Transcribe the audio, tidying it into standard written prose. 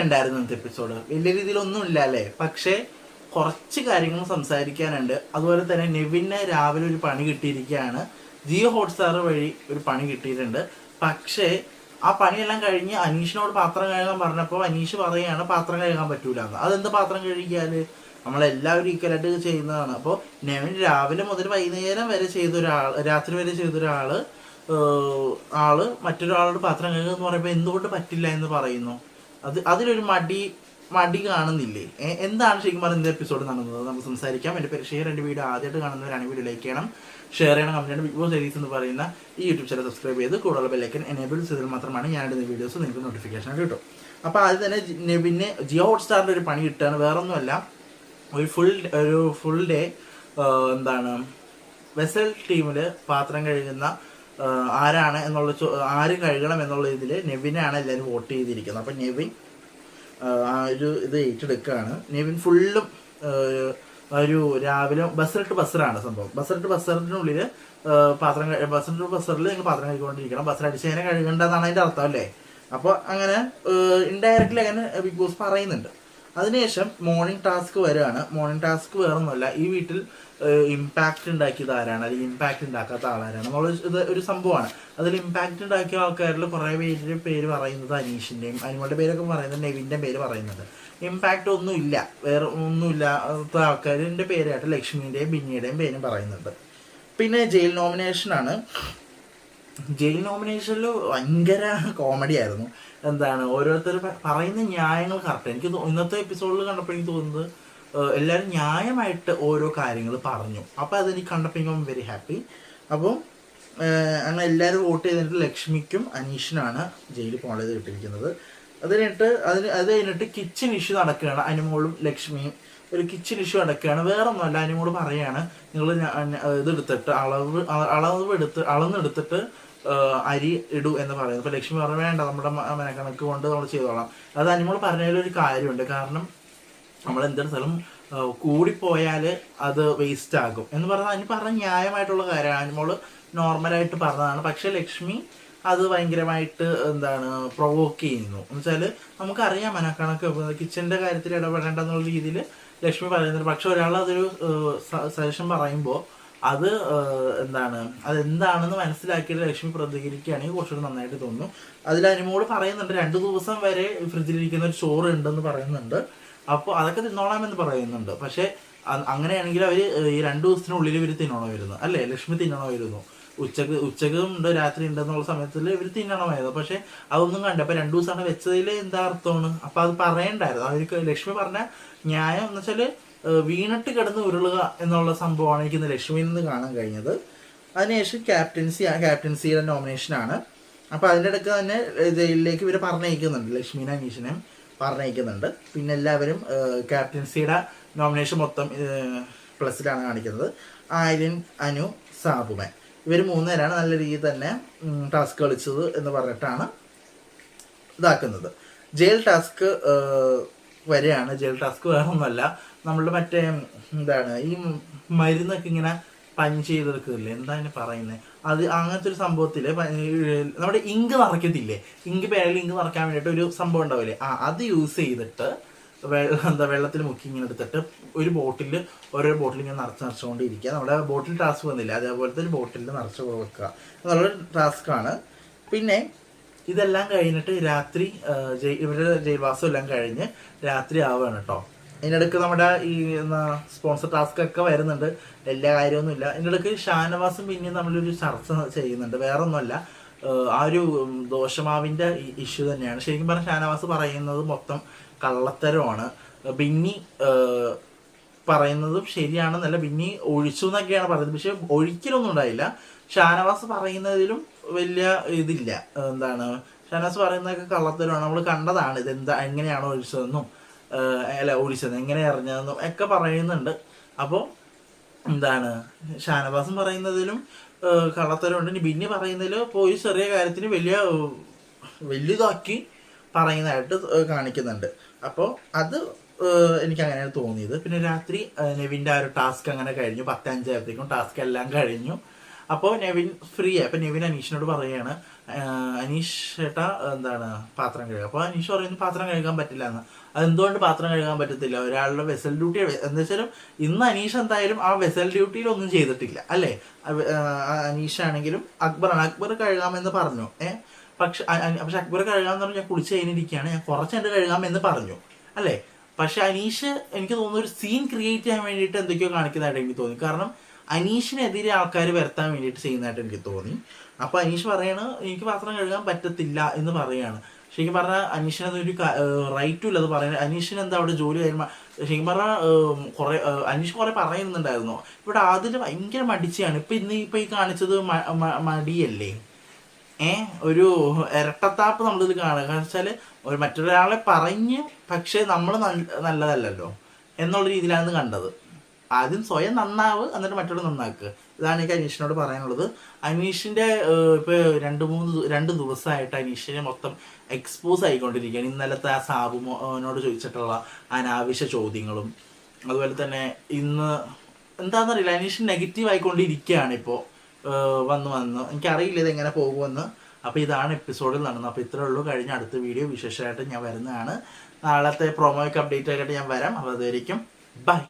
ഉണ്ടായിരുന്നു ഇന്നത്തെ എപ്പിസോഡ്? വലിയ രീതിയിലൊന്നും ഇല്ല അല്ലേ? പക്ഷേ കുറച്ച് കാര്യങ്ങൾ സംസാരിക്കാനുണ്ട്. അതുപോലെ തന്നെ നെവിന് രാവിലെ ഒരു പണി കിട്ടിയിരിക്കുകയാണ്. ജിയോ ഹോട്ട്സ്റ്റാർ വഴി ഒരു പണി കിട്ടിയിട്ടുണ്ട്. പക്ഷേ ആ പണിയെല്ലാം കഴിഞ്ഞ് അനീഷിനോട് പാത്രം കഴുകാൻ പറഞ്ഞപ്പോൾ അനീഷ് പറയുകയാണ് പാത്രം കഴുകാൻ പറ്റൂല എന്ന്. അതെന്ത് പാത്രം കഴുകിയാല്? നമ്മളെല്ലാവരും ഈക്വലായിട്ട് ചെയ്യുന്നതാണ്. അപ്പോൾ നെവിൻ രാവിലെ മുതൽ വൈകുന്നേരം വരെ ചെയ്ത ഒരാൾ, രാത്രി വരെ ചെയ്ത ഒരാള് മറ്റൊരാളോട് പാത്രം കഴുകുക എന്ന് പറയുമ്പോൾ എന്തുകൊണ്ട് പറ്റില്ല എന്ന് പറയുന്നു? അതിലൊരു മടി കാണുന്നില്ലേ? എന്താണ് ശരിക്കും പറഞ്ഞ ഇന്നത്തെ എപ്പിസോഡ് നടന്നത്? നമുക്ക് സംസാരിക്കാം. എൻ്റെ പേര് ഷെയർ. എൻ്റെ വീഡിയോ ആദ്യമായിട്ട് കാണുന്നവരാണ് വീഡിയോ ലൈക്ക് ചെയ്യണം, ഷെയർ ചെയ്യണം, കമന്റ് ചെയ്യണം. ബിഗ് ബോസ് സീരീസ് എന്ന് പറയുന്ന ഈ യൂട്യൂബ് ചാനൽ സബ്സ്ക്രൈബ് ചെയ്ത് കൂടുതൽ ബെല്ലൈക്കൻ എനേബിൾ ചെയ്താൽ മാത്രമാണ് ഞാനിടുന്ന വീഡിയോസ് നിങ്ങൾക്ക് നോട്ടിഫിക്കേഷൻ കിട്ടും. അപ്പോൾ ആദ്യം തന്നെ നെവിന് ജിയോ ഹോട്ട്സ്റ്റാറിൻ്റെ ഒരു പണി കിട്ടുകയാണ്. വേറൊന്നുമല്ല, ഒരു ഫുൾ ഡേ വെസൽ ടീമിൽ പാത്രം കഴുകുന്ന ആരാണ് എന്നുള്ള ആര് കഴുകണം എന്നുള്ള ഇതിൽ നെവിനാണ് എല്ലാവരും വോട്ട് ചെയ്തിരിക്കുന്നത്. അപ്പം നെവിൻ ഇത് ഏറ്റെടുക്കുകയാണ്. നെവിൻ ഫുള്ളും ഒരു രാവിലെ ബസറാണ് സംഭവം. ബസറിനുള്ളിൽ ബസറിൽ നിങ്ങൾ പാത്രം കഴുകിക്കൊണ്ടിരിക്കണം. ബസർ അടിച്ചതിനെ കഴുകണ്ടെന്നാണ് അതിൻ്റെ അർത്ഥം അല്ലേ? അപ്പോൾ അങ്ങനെ ഇൻഡയറക്റ്റ്ലി അങ്ങനെ ബിഗ് ബോസ് പറയുന്നുണ്ട്. അതിനുശേഷം മോർണിംഗ് ടാസ്ക് വരികയാണ്. മോർണിംഗ് ടാസ്ക് വേറൊന്നുമല്ല, ഈ വീട്ടിൽ ഇമ്പാക്റ്റ് ഉണ്ടാക്കിയത് ആരാണ്, അല്ലെങ്കിൽ ഇമ്പാക്റ്റ് ഉണ്ടാക്കാത്ത ആളാരാണ് എന്നുള്ള ഇത് ഒരു സംഭവമാണ്. അതിൽ ഇമ്പാക്റ്റ് ഉണ്ടാക്കിയ ആൾക്കാരിൽ കുറേ പേര് പറയുന്നത് അനീഷിൻ്റെയും അനിമളുടെ പേരൊക്കെ പറയുന്നത്, നെവിൻ്റെ പേര് പറയുന്നുണ്ട്. ഇമ്പാക്റ്റ് ഒന്നുമില്ല, വേറെ ഒന്നുമില്ല ആൾക്കാരിൻ്റെ പേരായിട്ട് ലക്ഷ്മിൻ്റെയും ബിന്നിയുടെയും പേരും പറയുന്നുണ്ട്. പിന്നെ ജയിൽ നോമിനേഷനാണ്. ജയിൽ നോമിനേഷനിൽ ഭയങ്കര കോമഡി ആയിരുന്നു. ഓരോരുത്തർ പറയുന്ന ന്യായങ്ങൾ കറക്റ്റ്. എനിക്ക് ഇന്നത്തെ എപ്പിസോഡിൽ കണ്ടപ്പോൾ എനിക്ക് തോന്നുന്നത് എല്ലാവരും ന്യായമായിട്ട് ഓരോ കാര്യങ്ങൾ പറഞ്ഞു. അപ്പോൾ അതെനിക്ക് കണ്ടപ്പോൾ എനിക്ക് വെരി ഹാപ്പി. അപ്പം അങ്ങനെ എല്ലാവരും വോട്ട് ചെയ്തിട്ട് ലക്ഷ്മിക്കും അനീഷിനാണ് ജയിലിൽ പോകേണ്ടത് കിട്ടിയിരിക്കുന്നത്. അത് കഴിഞ്ഞിട്ട് കിച്ചൺ ഇഷ്യൂ നടക്കുകയാണ്. അനുമോളും ലക്ഷ്മിയും ഒരു കിച്ചൺ ഇഷ്യൂ നടക്കുകയാണ്. വേറൊന്നുമല്ല, അനുമോള് പറയാണ് നിങ്ങൾ ഇതെടുത്തിട്ട് അളന്നെടുത്തിട്ട് അരി ഇടൂ എന്ന് പറയുന്നത്. അപ്പോൾ ലക്ഷ്മി പറഞ്ഞു വേണ്ട, നമ്മുടെ മനക്കണക്ക് കൊണ്ട് നമ്മൾ ചെയ്തോളാം. അത് അനുമോള് പറഞ്ഞതിലൊരു കാര്യമുണ്ട്. കാരണം നമ്മൾ എന്തൊരു സ്ഥലം കൂടിപ്പോയാൽ അത് വേസ്റ്റ് ആകും എന്ന് പറഞ്ഞാൽ അതിന് പറഞ്ഞ ന്യായമായിട്ടുള്ള കാര്യമാണ്. അനുമോള് നോർമലായിട്ട് പറഞ്ഞതാണ്. പക്ഷെ ലക്ഷ്മി അത് ഭയങ്കരമായിട്ട് പ്രൊവോക്ക് ചെയ്യുന്നു. എന്ന് വെച്ചാൽ നമുക്കറിയാം മനക്കണക്ക് കിച്ചൻ്റെ കാര്യത്തിൽ ഇടപെടേണ്ടെന്നുള്ള രീതിയിൽ ലക്ഷ്മി പറയുന്നുണ്ട്. പക്ഷെ ഒരാൾ അതൊരു സജഷൻ പറയുമ്പോൾ അതെന്താണെന്ന് മനസ്സിലാക്കിയിട്ട് ലക്ഷ്മി പ്രതികരിക്കുകയാണെങ്കിൽ കുറച്ചുകൂടി നന്നായിട്ട് തോന്നുന്നു. അതിൽ അനുമോള് പറയുന്നുണ്ട് 2 ദിവസം വരെ ഫ്രിഡ്ജിലിരിക്കുന്ന ഒരു ചോറ് ഉണ്ടെന്ന് പറയുന്നുണ്ട്. അപ്പോൾ അതൊക്കെ തിന്നോളാമെന്ന് പറയുന്നുണ്ട്. പക്ഷെ അങ്ങനെയാണെങ്കിൽ അവർ ഈ 2 ദിവസത്തിനുള്ളിൽ ഇവർ തിന്നണമായിരുന്നു അല്ലേ? ലക്ഷ്മി തിന്നണമായിരുന്നു. ഉച്ചക്ക് ഉണ്ട്, രാത്രി ഉണ്ടെന്നുള്ള സമയത്തിൽ ഇവർ തിന്നണമായിരുന്നു. പക്ഷെ അതൊന്നും കണ്ട. അപ്പൊ 2 ദിവസമാണ് വെച്ചതിൽ എന്താ അർത്ഥമാണ്? അപ്പൊ അത് പറയണ്ടായിരുന്നു. അവർക്ക് ലക്ഷ്മി പറഞ്ഞ ന്യായം എന്ന് വെച്ചാൽ വീണിട്ട് കിടന്ന് ഉരുളുക എന്നുള്ള സംഭവമാണ് എനിക്ക് ഇന്ന് ലക്ഷ്മിയിൽ നിന്ന് കാണാൻ കഴിഞ്ഞത്. അതിനുശേഷം ക്യാപ്റ്റൻസിയുടെ നോമിനേഷനാണ്. അപ്പൊ അതിൻ്റെ ഇടയ്ക്ക് തന്നെ ജയിലിലേക്ക് ഇവർ പറഞ്ഞയക്കുന്നുണ്ട്, ലക്ഷ്മിനെ അനീഷിനെയും പറഞ്ഞയക്കുന്നുണ്ട്. പിന്നെ എല്ലാവരും ക്യാപ്റ്റൻസിയുടെ നോമിനേഷൻ മൊത്തം പ്ലസിലാണ് കാണിക്കുന്നത്. ആര്യൻ, അനു, സാബുമാൻ ഇവർ 3 പേരാണ് നല്ല രീതിയിൽ തന്നെ ടാസ്ക് കളിച്ചത് എന്ന് പറഞ്ഞിട്ടാണ് ഇതാക്കുന്നത്. ജയിൽ ടാസ്ക് വരെയാണ്. ജയിൽ ടാസ്ക് വേറെ ഒന്നുമല്ല, നമ്മളുടെ മറ്റേ ഈ മരുന്നൊക്കെ ഇങ്ങനെ പഞ്ച് ചെയ്തെടുക്കില്ലേ, എന്താണ് പറയുന്നത്, അത് അങ്ങനത്തെ ഒരു സംഭവത്തിൽ നമ്മുടെ ഇങ്ക് നിറയ്ക്കത്തില്ലേ, പേരിൽ ഇങ്ക് നിറയ്ക്കാൻ വേണ്ടിയിട്ട് ഒരു സംഭവം ഉണ്ടാവില്ലേ, അത് യൂസ് ചെയ്തിട്ട് വെള്ളത്തിൽ മുക്കി ഇങ്ങനെ എടുത്തിട്ട് ഓരോ ബോട്ടിൽ ഇങ്ങനെ നിറച്ചുകൊണ്ടിരിക്കുക. നമ്മുടെ ബോട്ടിൽ ടാസ്ക് വന്നില്ല, അതേപോലത്തെ ഒരു ബോട്ടിൽ നിറച്ച് വെക്കുക എന്നുള്ളൊരു ടാസ്ക്കാണ്. പിന്നെ ഇതെല്ലാം കഴിഞ്ഞിട്ട് രാത്രി ഇവരുടെ ജയിൽവാസം എല്ലാം കഴിഞ്ഞ് രാത്രി ആവുകയാണ് കേട്ടോ. ഇതിനിടയ്ക്ക് നമ്മുടെ ഈ സ്പോൺസർ ടാസ്ക് ഒക്കെ വരുന്നുണ്ട്. എല്ലാ കാര്യമൊന്നുമില്ല. ഇതിനിടയ്ക്ക് ഷാനവാസും പിന്നെയും നമ്മളൊരു ചർച്ച ചെയ്യുന്നുണ്ട്. വേറെ ഒന്നുമല്ല, ആ ഒരു ദോശമാവിൻ്റെ ഇഷ്യൂ തന്നെയാണ്. ശരിക്കും പറഞ്ഞാൽ ഷാനവാസ് പറയുന്നത് മൊത്തം കള്ളത്തരമാണ്. ബിന്നി പറയുന്നതും ശരിയാണെന്നല്ല, ബിന്നി ഒഴിച്ചു എന്നൊക്കെയാണ് പറയുന്നത്. പക്ഷെ ഒഴിക്കലൊന്നും ഉണ്ടായില്ല. ഷാനവാസ് പറയുന്നതിലും വലിയ ഇതില്ല. ഷാനവാസ് പറയുന്നതൊക്കെ കള്ളത്തരമാണ്. നമ്മൾ കണ്ടതാണ് എങ്ങനെയാണോ ഒഴിച്ചതെന്നും ഒഴിച്ചത് എങ്ങനെ അറിഞ്ഞതെന്നും ഒക്കെ പറയുന്നുണ്ട്. അപ്പോൾ ഷാനവാസും പറയുന്നതിലും കള്ളത്തരമുണ്ട്. ഇനി ബിന്നി പറയുന്നതിൽ പോയി ചെറിയ കാര്യത്തിന് വലിയതാക്കി പറയുന്നതായിട്ട് കാണിക്കുന്നുണ്ട്. അപ്പോൾ അത് എനിക്ക് അങ്ങനെയാണ് തോന്നിയത്. പിന്നെ രാത്രി നെവിൻ്റെ ആ ഒരു ടാസ്ക് അങ്ങനെ കഴിഞ്ഞു. 10:05 ആയപ്പോഴത്തേക്കും ടാസ്ക് എല്ലാം കഴിഞ്ഞു. അപ്പോൾ നെവിൻ ഫ്രീ ആയി. അപ്പോൾ നെവിൻ അനീഷിനോട് പറയുകയാണ്, അനീഷ് ചേട്ടാ എന്താണ് പാത്രം കഴുകുക. അപ്പോൾ അനീഷ് പറയുന്നു പാത്രം കഴുകാൻ പറ്റില്ല എന്ന്. അതെന്തുകൊണ്ട് പാത്രം കഴുകാൻ പറ്റത്തില്ല? ഒരാളുടെ വെസൽ ഡ്യൂട്ടി എന്താ വെച്ചാലും ഇന്ന് അനീഷ് എന്തായാലും ആ വെസൽ ഡ്യൂട്ടിയിൽ ഒന്നും ചെയ്തിട്ടില്ല അല്ലേ. അനീഷ് ആണെങ്കിലും അക്ബർ കഴുകാമെന്ന് പറഞ്ഞു. പക്ഷെ അക്ബർ കഴുകാമെന്ന് പറഞ്ഞു. ഞാൻ കുളിച്ച് കഴിഞ്ഞിരിക്കുകയാണ്, ഞാൻ കുറച്ചുകൊണ്ട് കഴുകാമെന്ന് പറഞ്ഞു അല്ലേ. പക്ഷെ അനീഷ് എനിക്ക് തോന്നുന്നു ഒരു സീൻ ക്രിയേറ്റ് ചെയ്യാൻ വേണ്ടിയിട്ട് എന്തൊക്കെയോ കാണിക്കുന്നതായിട്ട് എനിക്ക് തോന്നി. കാരണം അനീഷിനെതിരെ ആൾക്കാർ വരുത്താൻ വേണ്ടിയിട്ട് ചെയ്യുന്നതായിട്ട് എനിക്ക് തോന്നി. അപ്പോൾ അനീഷ് പറയണ എനിക്ക് പാത്രം കഴുകാൻ പറ്റത്തില്ല എന്ന് പറയുകയാണ്. ശരിക്കും പറഞ്ഞാൽ അനീഷിനതൊരു റൈറ്റും ഇല്ല അത് പറയുന്നത്. അനീഷിന് എന്താ അവിടെ ജോലി കഴിയുമ്പോൾ ശരിക്കും പറഞ്ഞാൽ അനീഷ് കുറെ പറയുന്നുണ്ടായിരുന്നു. ഇവിടെ ആദ്യം ഭയങ്കര മടിച്ചാണ്. ഇപ്പൊ ഈ കാണിച്ചത് മടിയല്ലേ, ഒരു ഇരട്ടത്താപ്പ് നമ്മളിത് കാണുക. കാരണം വെച്ചാല് മറ്റൊരാളെ പറഞ്ഞ് പക്ഷെ നമ്മൾ നല്ലതല്ലല്ലോ എന്നുള്ള രീതിയിലാണ് കണ്ടത്. ആദ്യം സ്വയം നന്നാവ് എന്നിട്ട് മറ്റുള്ള നന്നാക്കുക. ഇതാണ് എനിക്ക് അനീഷിനോട് പറയാനുള്ളത്. അനീഷിന്റെ ഇപ്പൊ 2 ദിവസമായിട്ട് അനീഷിനെ മൊത്തം എക്സ്പോസ് ആയിക്കൊണ്ടിരിക്കുകയാണ്. ഇന്നലത്തെ ആ സാബുമോനോട് ചോദിച്ചിട്ടുള്ള അനാവശ്യ ചോദ്യങ്ങളും അതുപോലെ തന്നെ ഇന്ന് എന്താണെന്നറിയില്ല അനീഷ് നെഗറ്റീവ് ആയിക്കൊണ്ടിരിക്കുകയാണ് ഇപ്പോൾ വന്ന് എനിക്കറിയില്ല ഇതെങ്ങനെ പോകുമെന്ന്. അപ്പോൾ ഇതാണ് എപ്പിസോഡിൽ നടന്നത്. അപ്പോൾ ഇത്രേ ഉള്ളൂ. കഴിഞ്ഞ അടുത്ത വീഡിയോ വിശേഷമായിട്ട് ഞാൻ വരുന്നതാണ്. നാളത്തെ പ്രൊമോയ്ക്ക് അപ്ഡേറ്റ് ആയിട്ട് ഞാൻ വരാം. അപ്പോൾ അതുവരെയും ബൈ.